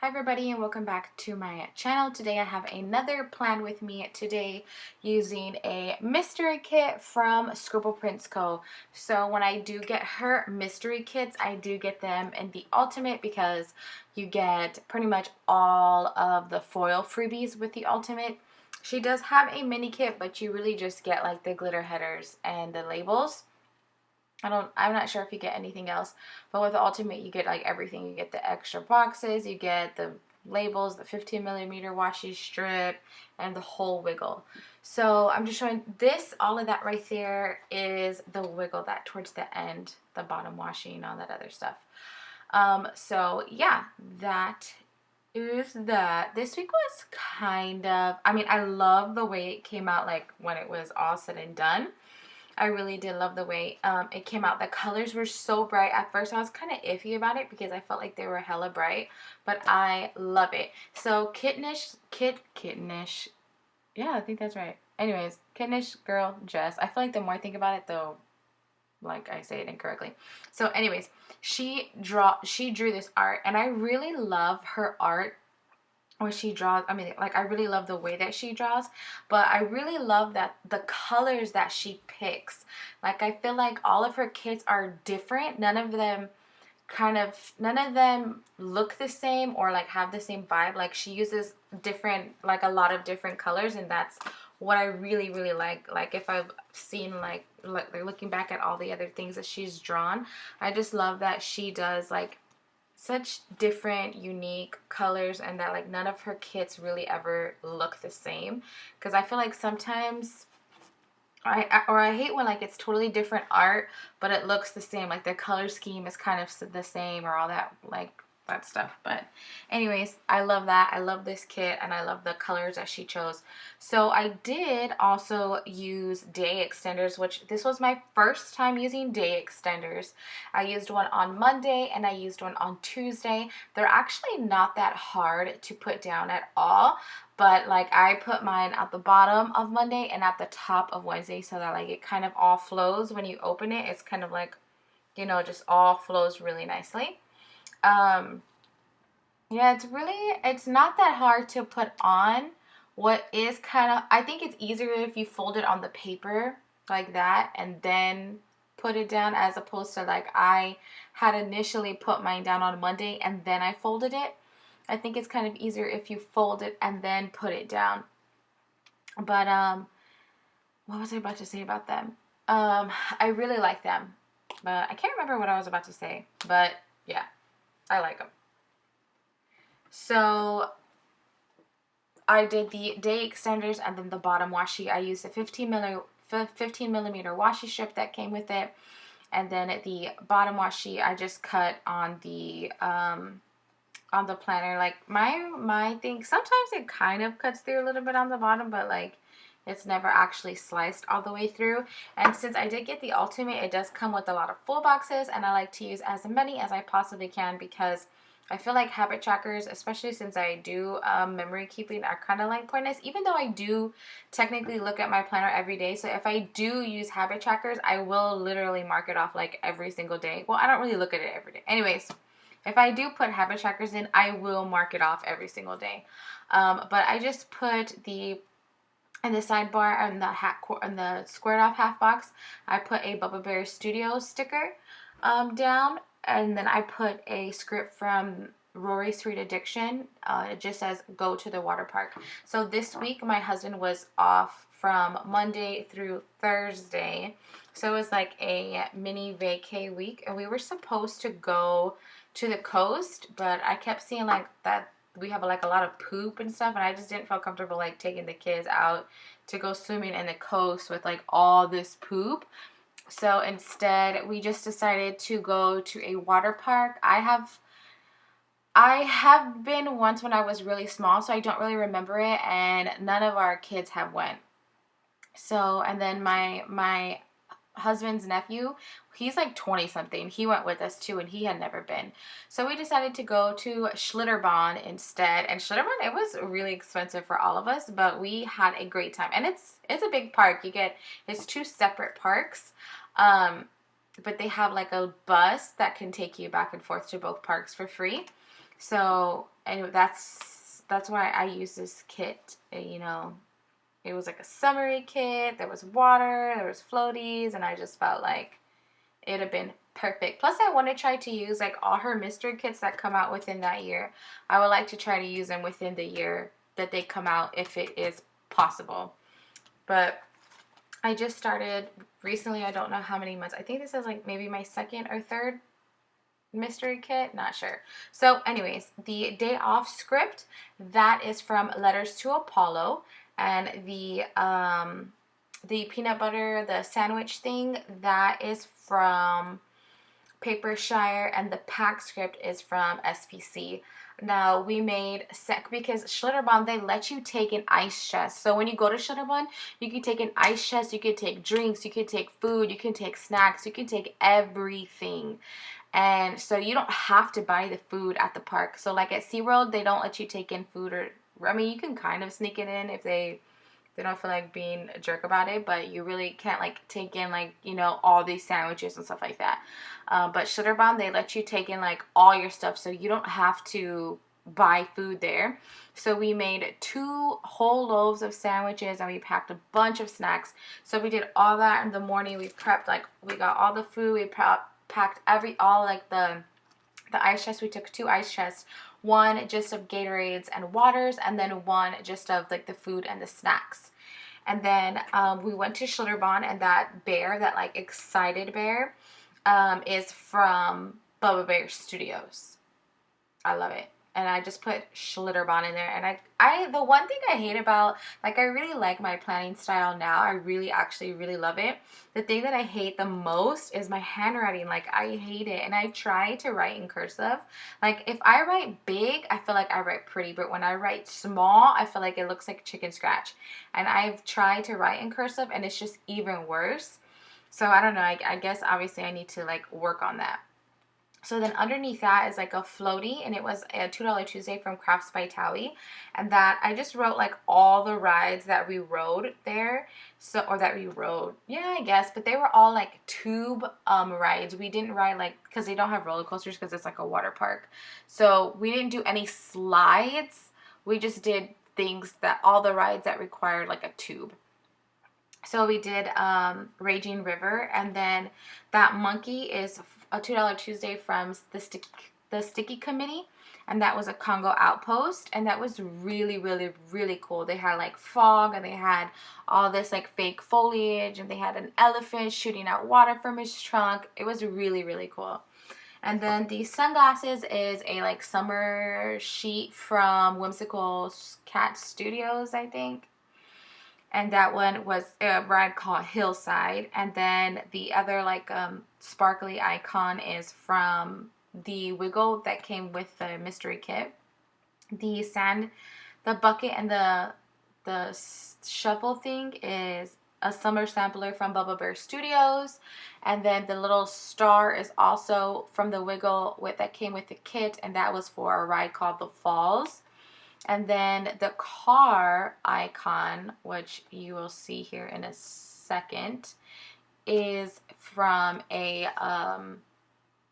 Hi everybody and welcome back to my channel. Today I have another plan with me today using a mystery kit from Scribble Prints Co. So when I do get her mystery kits, I do get them in the ultimate because you get pretty much all of the foil freebies with the ultimate. She does have a mini kit, but you really just get like the glitter headers and the labels. I'm not sure if you get anything else, but with the ultimate you get like everything. You get the extra boxes, you get the labels, the 15mm washi strip, and the whole wiggle. So I'm just showing this, all of that right there is the wiggle, that towards the end, the bottom washi and all that other stuff. So yeah, that is that. This week was kind of, I love the way it came out, like when it was all said and done. I really did love the way it came out. The colors were so bright. At first I was kind of iffy about it because I felt like they were hella bright, but I love it. So kittenish, yeah, I think that's right. Anyways, kittenish girl Jess. I feel like the more I think about it, though, like I say it incorrectly. So anyways, she drew this art, and I really love her art when she draws. I really love the way that she draws, but I really love that the colors that she picks. Like, I feel like all of her kits are different. None of them look the same or like have the same vibe. Like, she uses different, like a lot of different colors, and that's what I really like. Like, if I've seen like looking back at all the other things that she's drawn, I just love that she does like such different, unique colors, and that like none of her kits really ever look the same. Because I feel like sometimes I hate when like it's totally different art but it looks the same, like the color scheme is kind of the same or all that, like that stuff. But anyways, I love that. I love this kit and I love the colors that she chose. So I did also use day extenders, which this was my first time using day extenders. I used one on Monday and I used one on Tuesday. They're actually not that hard to put down at all, but like I put mine at the bottom of Monday and at the top of Wednesday so that like it kind of all flows when you open it. It's kind of like, you know, just all flows really nicely. um yeah, it's not that hard to put on. What is kind of, I think it's easier if you fold it on the paper like that and then put it down, as opposed to like I had initially put mine down on Monday and then I folded it. I think it's kind of easier if you fold it and then put it down. But what was I about to say about them? I really like them, but I can't remember what I was about to say. But yeah, I like them. So I did the day extenders and then the bottom washi. I used a 15mm washi strip that came with it, and then the bottom washi I just cut on the planner. Like my thing, sometimes it kind of cuts through a little bit on the bottom, but like it's never actually sliced all the way through. And since I did get the ultimate, it does come with a lot of full boxes, and I like to use as many as I possibly can because I feel like habit trackers, especially since I do memory keeping, are kind of like pointless, even though I do technically look at my planner every day. So if I do use habit trackers, I will literally mark it off like every single day. Well, I don't really look at it every day. Anyways, if I do put habit trackers in, I will mark it off every single day. But I just put in the sidebar and the squared off half box, I put a Bubba Bear Studio sticker down, and then I put a script from Rory's Sweet Addiction. It just says go to the water park. So this week my husband was off from Monday through Thursday, so it was like a mini vacay week, and we were supposed to go to the coast, but I kept seeing like that we have like a lot of poop and stuff, and I just didn't feel comfortable like taking the kids out to go swimming in the coast with like all this poop. So instead we just decided to go to a water park. I have been once when I was really small, so I don't really remember it, and none of our kids have went. So, and then my husband's nephew, he's like 20 something, he went with us too, and he had never been. So we decided to go to Schlitterbahn instead. And Schlitterbahn, it was really expensive for all of us, but we had a great time. And it's a big park. It's two separate parks, but they have like a bus that can take you back and forth to both parks for free. So and that's why I use this kit. You know, it was like a summery kit. There was water, there was floaties, and I just felt like it'd have been perfect. Plus, I want to try to use like all her mystery kits that come out within that year. I would like to try to use them within the year that they come out if it is possible. But I just started recently. I don't know how many months. I think this is like maybe my second or third mystery kit, not sure. So anyways, the day off script, that is from Letters to Apollo, and the peanut butter, the sandwich thing, that is from Papershire, and the pack script is from SPC. Now we made because Schlitterbahn, they let you take an ice chest. So when you go to Schlitterbahn, you can take an ice chest, you can take drinks, you can take food, you can take snacks, you can take everything. And so you don't have to buy the food at the park. So like at SeaWorld, they don't let you take in food, or I mean, you can kind of sneak it in if they don't feel like being a jerk about it, but you really can't like take in like, you know, all these sandwiches and stuff like that. But Schlitterbahn, they let you take in like all your stuff, so you don't have to buy food there. So we made 2 whole loaves of sandwiches, and we packed a bunch of snacks. So we did all that in the morning. We prepped, like, we got all the food, we packed all like the ice chest. We took 2 ice chests, one just of Gatorades and waters, and then one just of like the food and the snacks. And then we went to Schlitterbahn, and that bear, that like excited bear, is from Bubba Bear Studios. I love it. And I just put Schlitterbahn in there. And I the one thing I hate about, like, I really like my planning style now. I really, actually really love it. The thing that I hate the most is my handwriting. Like, I hate it. And I try to write in cursive. Like, if I write big, I feel like I write pretty. But when I write small, I feel like it looks like chicken scratch. And I've tried to write in cursive, and it's just even worse. So, I don't know. I guess, obviously, I need to, like, work on that. So then underneath that is like a floaty, and it was a $2 Tuesday from Crafts by Towie. And that I just wrote like all the rides that we rode there. So, or that we rode, yeah, I guess, but they were all like tube rides. We didn't ride like, because they don't have roller coasters because it's like a water park. So we didn't do any slides. We just did things, that all the rides that required like a tube. So we did Raging River, and then that monkey is a $2 Tuesday from the Sticky Committee, and that was a Congo outpost, and that was really, really, really cool. They had like fog, and they had all this like fake foliage, and they had an elephant shooting out water from his trunk. It was really, really cool. And then the sunglasses is a like summer sheet from Whimsical Cat Studios, I think. And that one was a ride called Hillside. And then the other like sparkly icon is from the Wiggle that came with the mystery kit. The bucket and the shovel thing is a summer sampler from Bubba Bear Studios. And then the little star is also from the Wiggle that came with the kit, and that was for a ride called the Falls. And then the car icon, which you will see here in a second, is from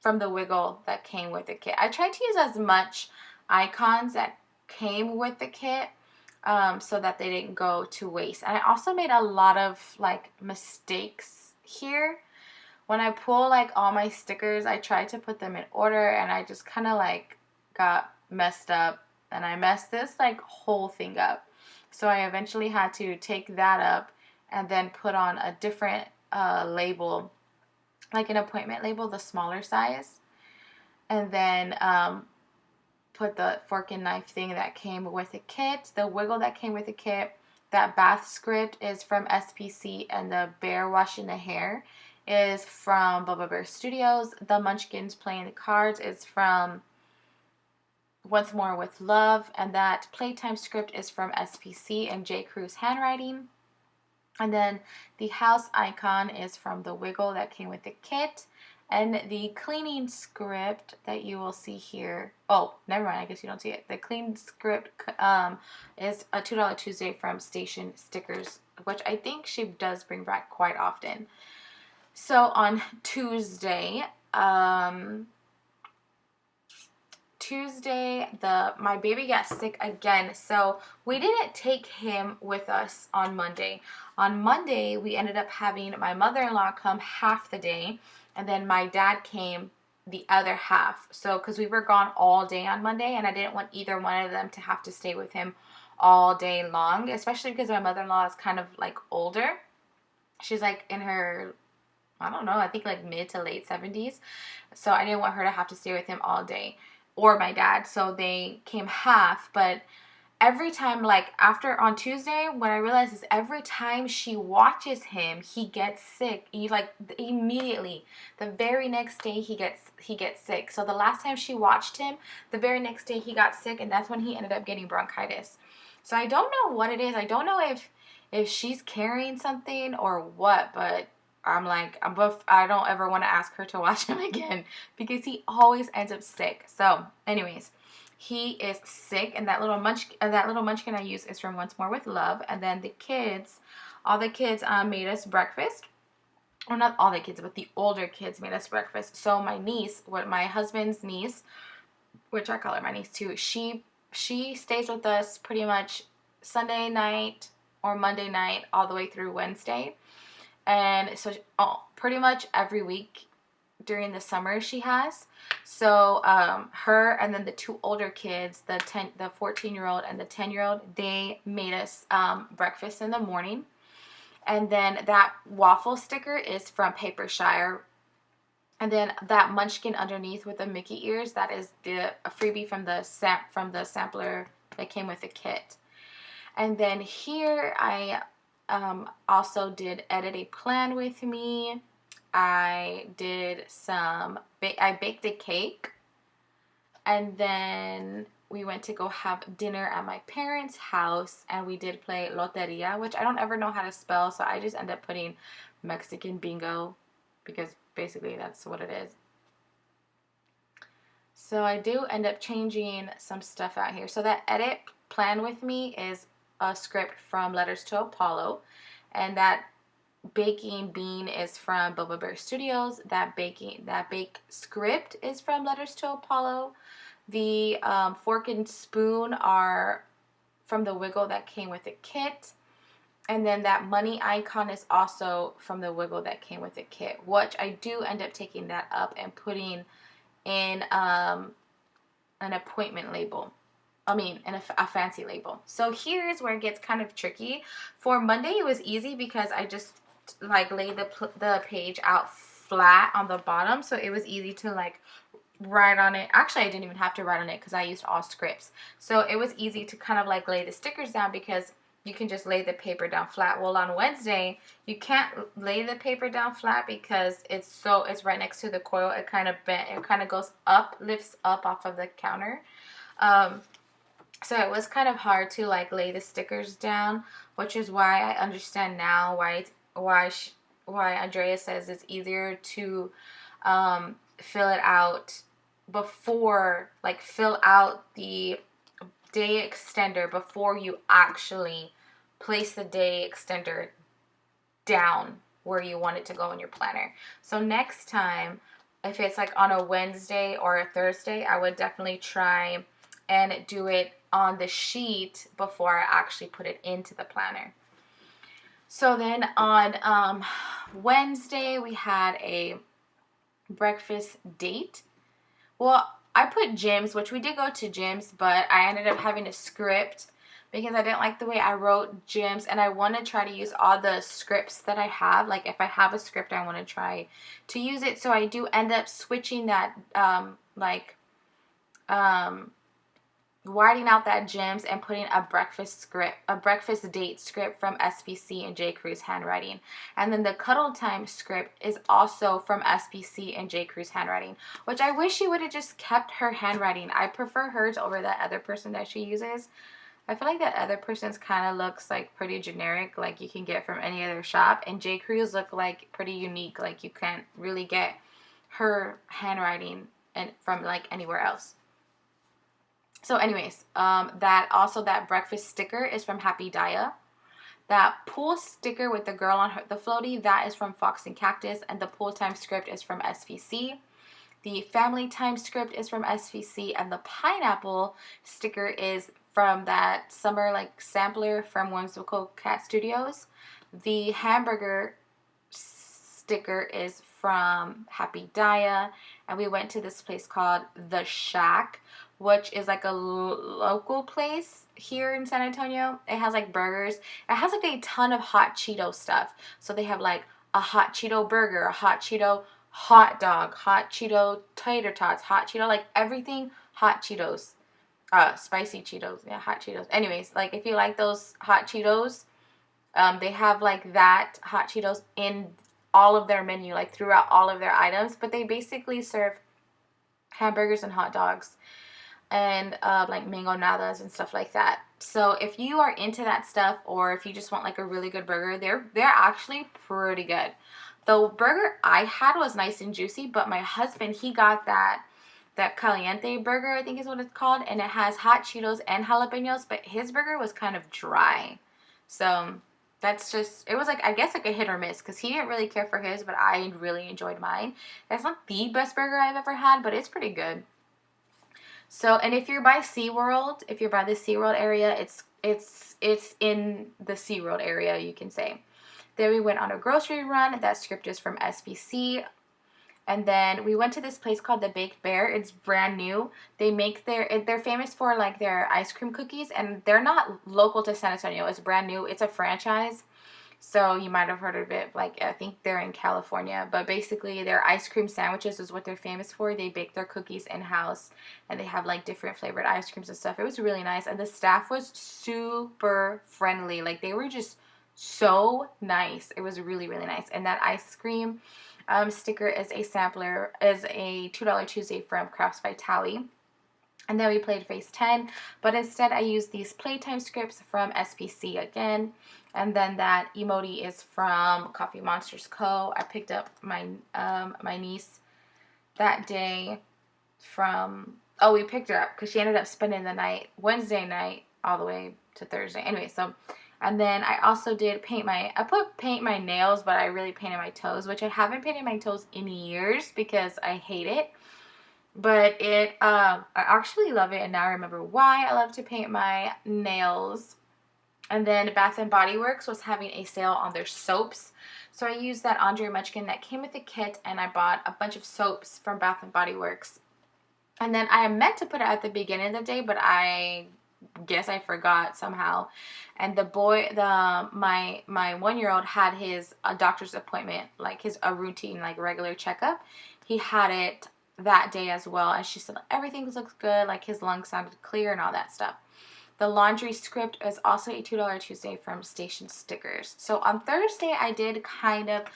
from the Wiggle that came with the kit. I tried to use as much icons that came with the kit so that they didn't go to waste. And I also made a lot of like mistakes here. When I pull like all my stickers, I tried to put them in order, and I just kind of like got messed up. And I messed this like whole thing up. So I eventually had to take that up and then put on a different label, like an appointment label, the smaller size. And then put the fork and knife thing that came with the kit, the Wiggle that came with the kit. That bath script is from SPC, and the bear washing the hair is from Bubba Bear Studios. The Munchkins playing the cards is from Once More with Love, and that playtime script is from SPC and J. Crew's handwriting. And then the house icon is from the Wiggle that came with the kit. And the cleaning script that you will see here, oh, never mind, I guess you don't see it. The clean script is a $2 Tuesday from Station Stickers, which I think she does bring back quite often. So on Tuesday, Tuesday, my baby got sick again, so we didn't take him with us on Monday. On Monday, we ended up having my mother-in-law come half the day, and then my dad came the other half. So, because we were gone all day on Monday, and I didn't want either one of them to have to stay with him all day long, especially because my mother-in-law is kind of like older. She's like in her, I don't know, I think like mid to late 70s. So I didn't want her to have to stay with him all day, or my dad. So they came half. But every time, like after on Tuesday, what I realized is every time she watches him, he gets sick. He like immediately, the very next day he gets sick. So the last time she watched him, the very next day he got sick, and that's when he ended up getting bronchitis. So I don't know what it is. I don't know if she's carrying something or what, but I'm like, I don't ever want to ask her to watch him again because he always ends up sick. So, anyways, he is sick, and that little munchkin I use is from Once More with Love. And then the kids, all the kids made us breakfast. Or not all the kids, but the older kids made us breakfast. So my niece, my husband's niece, which I call her my niece too, she stays with us pretty much Sunday night or Monday night all the way through Wednesday. And so pretty much every week during the summer she has. So her and then the two older kids, the 14-year-old and the 10-year-old, they made us breakfast in the morning. And then that waffle sticker is from Papershire. And then that munchkin underneath with the Mickey ears, that is a freebie from the sampler that came with the kit. And then here I also did edit a plan with me. I baked a cake, and then we went to go have dinner at my parents' house, and we did play Loteria, which I don't ever know how to spell, so I just end up putting Mexican bingo because basically that's what it is. So I do end up changing some stuff out here. So that edit plan with me is a script from Letters to Apollo, and that baking bean is from Boba Bear Studios. That bake script is from Letters to Apollo. The fork and spoon are from the Wiggle that came with the kit. And then that money icon is also from the Wiggle that came with the kit, which I do end up taking that up and putting in an appointment label. In a fancy label. So here's where it gets kind of tricky. For Monday, it was easy because I just like laid the page out flat on the bottom, so it was easy to like write on it. Actually, I didn't even have to write on it because I used all scripts. So it was easy to kind of like lay the stickers down because you can just lay the paper down flat. Well, on Wednesday, you can't lay the paper down flat because it's right next to the coil. It kind of goes up, lifts up off of the counter. So it was kind of hard to like lay the stickers down, which is why I understand now why Andrea says it's easier to fill it out before, like fill out the day extender before you actually place the day extender down where you want it to go in your planner. So next time, if it's like on a Wednesday or a Thursday, I would definitely try and do it on the sheet before I actually put it into the planner. So then on Wednesday, we had a breakfast date. Well, I put Jim's, which we did go to Jim's, but I ended up having a script because I didn't like the way I wrote Jim's, and I want to try to use all the scripts that I have. Like if I have a script, I want to try to use it. So I do end up switching that, writing out that Jim's and putting a breakfast date script from SPC and J. Crew's handwriting. And then the cuddle time script is also from SPC and J. Crew's handwriting, which I wish she would have just kept her handwriting. I prefer hers over that other person that she uses. I feel like that other person's kind of looks like pretty generic, like you can get from any other shop, and J. Crew's look like pretty unique, like you can't really get her handwriting and from like anywhere else. So anyways, that breakfast sticker is from Happy Dia. That pool sticker with the girl on the floaty, that is from Fox and Cactus, and the pool time script is from SPC. The family time script is from SVC, and the pineapple sticker is from that summer like sampler from Whimsical Cat Studios. The hamburger sticker is from Happy Dia, and we went to this place called The Shack, which is like a local place here in San Antonio. It has like burgers. It has like a ton of hot Cheeto stuff. So they have like a hot Cheeto burger, a hot Cheeto hot dog, hot Cheeto tater tots, hot Cheeto, like everything hot Cheetos. Spicy Cheetos. Yeah, hot Cheetos. Anyways, like if you like those hot Cheetos, they have like that hot Cheetos in all of their menu, like throughout all of their items. But they basically serve hamburgers and hot dogs and like mango nadas and stuff like that. So if you are into that stuff, or if you just want like a really good burger, they're actually pretty good. The burger I had was nice and juicy, but my husband, he got that caliente burger, I think is what it's called, and it has hot Cheetos and jalapenos, but his burger was kind of dry. So that's just, it was like, I guess like a hit or miss, because he didn't really care for his, but I really enjoyed mine. It's not the best burger I've ever had, but it's pretty good. So, and if you're by SeaWorld, if you're by the SeaWorld area, it's in the SeaWorld area, you can say. Then we went on a grocery run. That script is from SBC. And then we went to this place called the Baked Bear. It's brand new. They make they're famous for like their ice cream cookies, and they're not local to San Antonio. It's brand new. It's a franchise. So you might have heard of it. Like, I think they're in California. But basically, their ice cream sandwiches is what they're famous for. They bake their cookies in-house, and they have like different flavored ice creams and stuff. It was really nice. And the staff was super friendly. Like, they were just so nice. It was really, really nice. And that ice cream sticker is a sampler, is a $2 Tuesday from Crafts by Tally. And then we played Phase 10, but instead I used these playtime scripts from SPC again. And then that emoji is from Coffee Monsters Co. I picked up my my niece that day from, we picked her up because she ended up spending the night, Wednesday night, all the way to Thursday. Anyway, so, and then I also did paint my nails, but I really painted my toes, which I haven't painted my toes in years because I hate it. But I actually love it, and now I remember why I love to paint my nails. And then Bath & Body Works was having a sale on their soaps. So I used that Andre Munchkin that came with the kit, and I bought a bunch of soaps from Bath & Body Works. And then I meant to put it at the beginning of the day, but I guess I forgot somehow. And my 1-year-old had his doctor's appointment, like a routine, like regular checkup. He had it that day as well, and she said everything looks good, like his lungs sounded clear and all that stuff. The laundry script is also a $2 Tuesday from Station Stickers. So on Thursday, I did kind of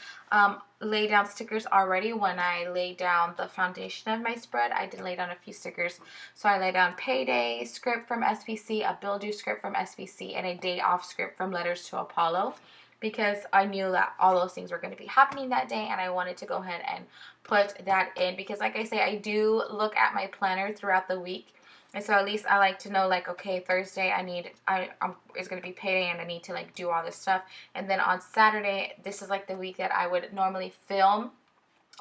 lay down stickers already. When I laid down the foundation of my spread, I did lay down a few stickers. So I laid down Payday script from SPC, a Bill Do script from SPC, and a Day Off script from Letters to Apollo, because I knew that all those things were going to be happening that day, and I wanted to go ahead and put that in, because like I say, I do look at my planner throughout the week. And so at least I like to know, like, okay, Thursday it's going to be payday, and I need to, like, do all this stuff. And then on Saturday, this is, like, the week that I would normally film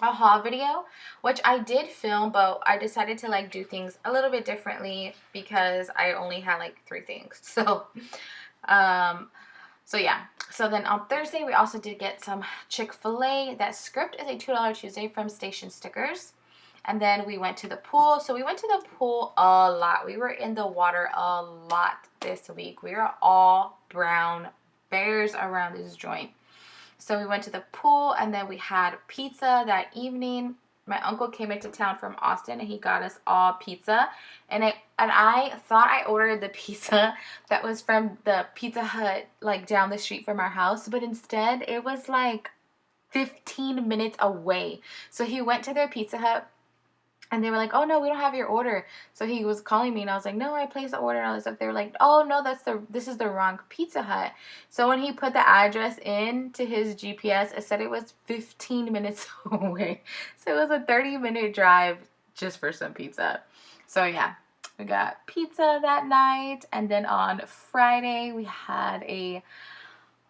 a haul video, which I did film, but I decided to, like, do things a little bit differently because I only had, like, 3 things. So, yeah. So then on Thursday, we also did get some Chick-fil-A. That script is a $2 Tuesday from Station Stickers. And then we went to the pool. So we went to the pool a lot. We were in the water a lot this week. We are all brown bears around this joint. So we went to the pool, and then we had pizza that evening. My uncle came into town from Austin, and he got us all pizza. And I thought I ordered the pizza that was from the Pizza Hut, like, down the street from our house. But instead, it was, like, 15 minutes away. So he went to their Pizza Hut, and they were like, oh, no, we don't have your order. So he was calling me, and I was like, no, I placed the order and all this stuff. They were like, oh, no, this is the wrong Pizza Hut. So when he put the address in to his GPS, it said it was 15 minutes away. So it was a 30-minute drive just for some pizza. So, yeah, we got pizza that night. And then on Friday, we had a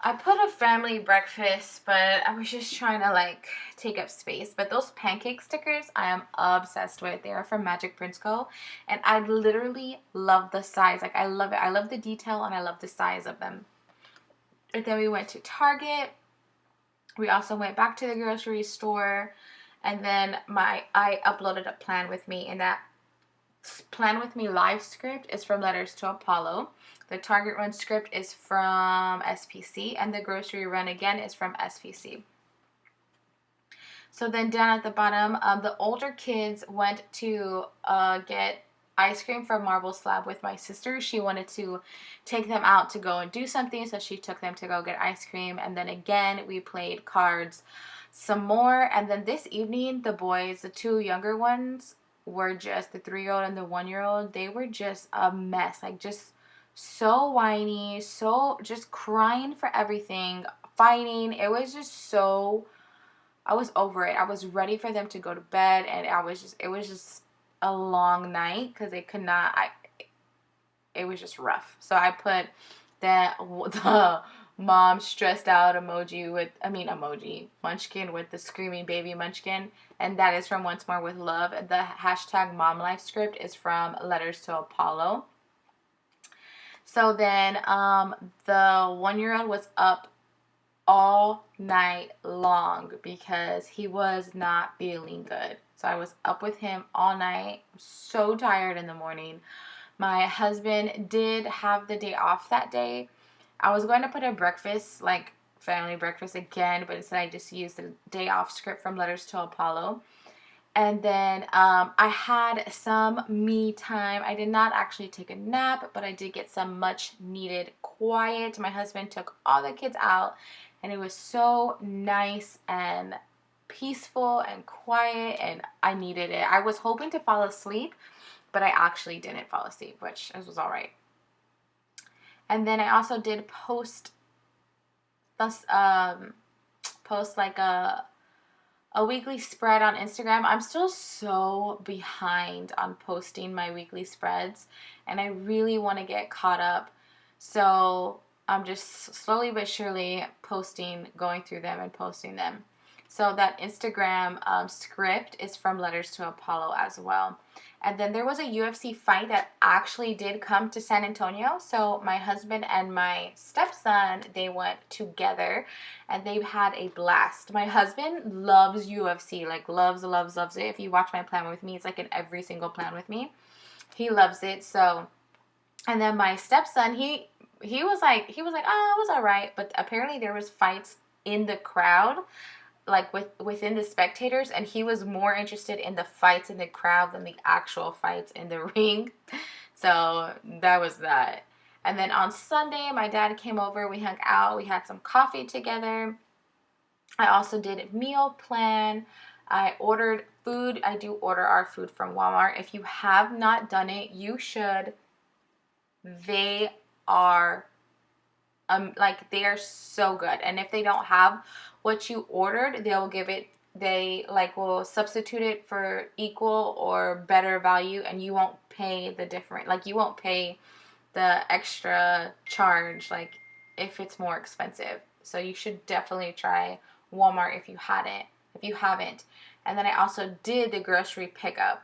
I put a family breakfast, but I was just trying to like take up space. But those pancake stickers I am obsessed with. They are from Magic Prince Co. And I literally love the size. Like I love it. I love the detail and I love the size of them. And then we went to Target. We also went back to the grocery store. And then I uploaded a plan with me, and that plan with me live script is from Letters to Apollo. The Target run script is from SPC, and the grocery run again is from SPC. So then down at the bottom, the older kids went to get ice cream from Marble Slab with my sister. She wanted to take them out to go and do something, so she took them to go get ice cream. And then again, we played cards some more. And then this evening, the boys, the two younger ones, were just the 3-year-old and the 1-year-old. They were just a mess, like just so whiny, so just crying for everything, fighting. It was just so, I was over it. I was ready for them to go to bed, and it was just a long night because they could not, it was just rough. So I put the mom stressed out emoji munchkin with the screaming baby munchkin, and that is from Once More with Love. The hashtag mom life script is from Letters to Apollo. So then the 1-year-old was up all night long because he was not feeling good. So I was up with him all night, so tired in the morning. My husband did have the day off that day. I was going to put a breakfast, like family breakfast again, but instead I just used the day off script from Letters to Apollo. And then I had some me time. I did not actually take a nap, but I did get some much needed quiet. My husband took all the kids out, and it was so nice and peaceful and quiet, and I needed it. I was hoping to fall asleep, but I actually didn't fall asleep, which was all right. And then I also did post like a weekly spread on Instagram. I'm still so behind on posting my weekly spreads, and I really want to get caught up. So I'm just slowly but surely going through them and posting them. So that Instagram script is from Letters to Apollo as well. And then there was a UFC fight that actually did come to San Antonio. So my husband and my stepson, they went together and they had a blast. My husband loves UFC, like loves it. If you watch my plan with me, it's like in every single plan with me. He loves it. So, and then my stepson, he was like, oh, it was all right. But apparently there was fights in the crowd, like within the spectators, and he was more interested in the fights in the crowd than the actual fights in the ring. So that was that. And then on Sunday, my dad came over, we hung out, we had some coffee together. I also did a meal plan. I ordered food. I do order our food from Walmart. If you have not done it, you should. They are they are so good. And if they don't have what you ordered, they will substitute it for equal or better value, and you won't pay the different, you won't pay the extra charge, if it's more expensive. So you should definitely try Walmart if you haven't. And then I also did the grocery pickup.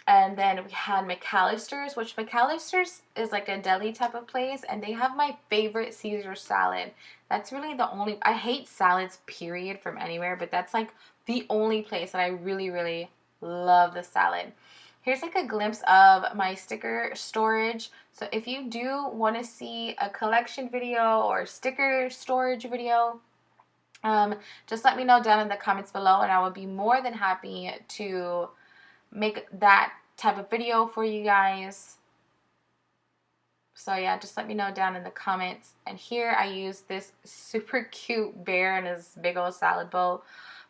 And then we had McAllister's, which McAllister's is like a deli type of place, and they have my favorite Caesar salad. That's really I hate salads, period, from anywhere, but that's like the only place that I really, really love the salad. Here's like a glimpse of my sticker storage. So if you do want to see a collection video or sticker storage video, just let me know down in the comments below, and I will be more than happy to make that type of video for you guys. So yeah, just let me know down in the comments. And here I use this super cute bear in his big old salad bowl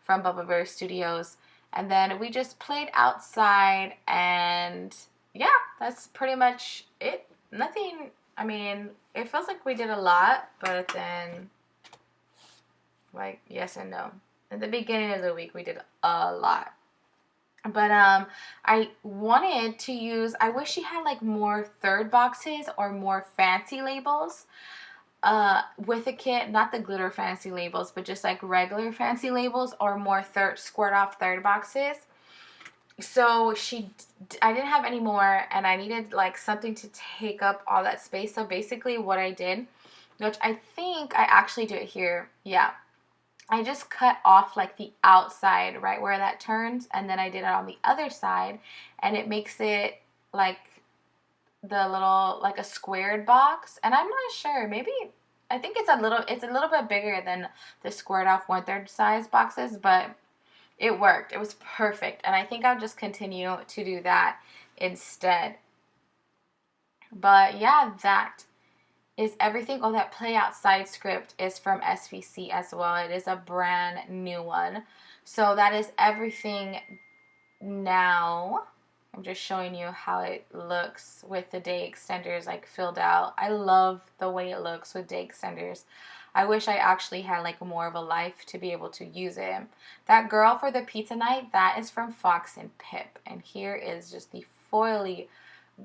from Bubba Bear Studios. And then we just played outside, and yeah, that's pretty much it. Nothing, it feels like we did a lot, but then yes and no. At the beginning of the week we did a lot. But I wanted to use, I wish she had more third boxes or more fancy labels. with a kit, not the glitter fancy labels, but just like regular fancy labels or more squirt off third boxes. So I didn't have any more, and I needed like something to take up all that space. So basically what I did, which I think I actually do it here, yeah, I just cut off like the outside right where that turns, and then I did it on the other side, and it makes it like the little, like a squared box. And I'm not sure, maybe I think it's a little bit bigger than the squared off 1/3 size boxes, but it worked. It was perfect, and I think I'll just continue to do that instead. But yeah, that is everything. Oh, that play outside script is from SVC as well. It is a brand new one. So that is everything now. I'm just showing you how it looks with the day extenders like filled out. I love the way it looks with day extenders. I wish I actually had like more of a life to be able to use it. That girl for the pizza night, that is from Fox and Pip. And here is just the foily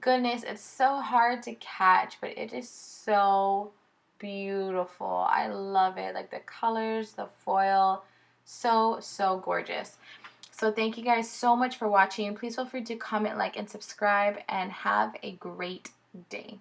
goodness. It's so hard to catch, but it is so beautiful. I love it. Like the colors, the foil, so, so gorgeous. So thank you guys so much for watching. Please feel free to comment, like, and subscribe, and have a great day.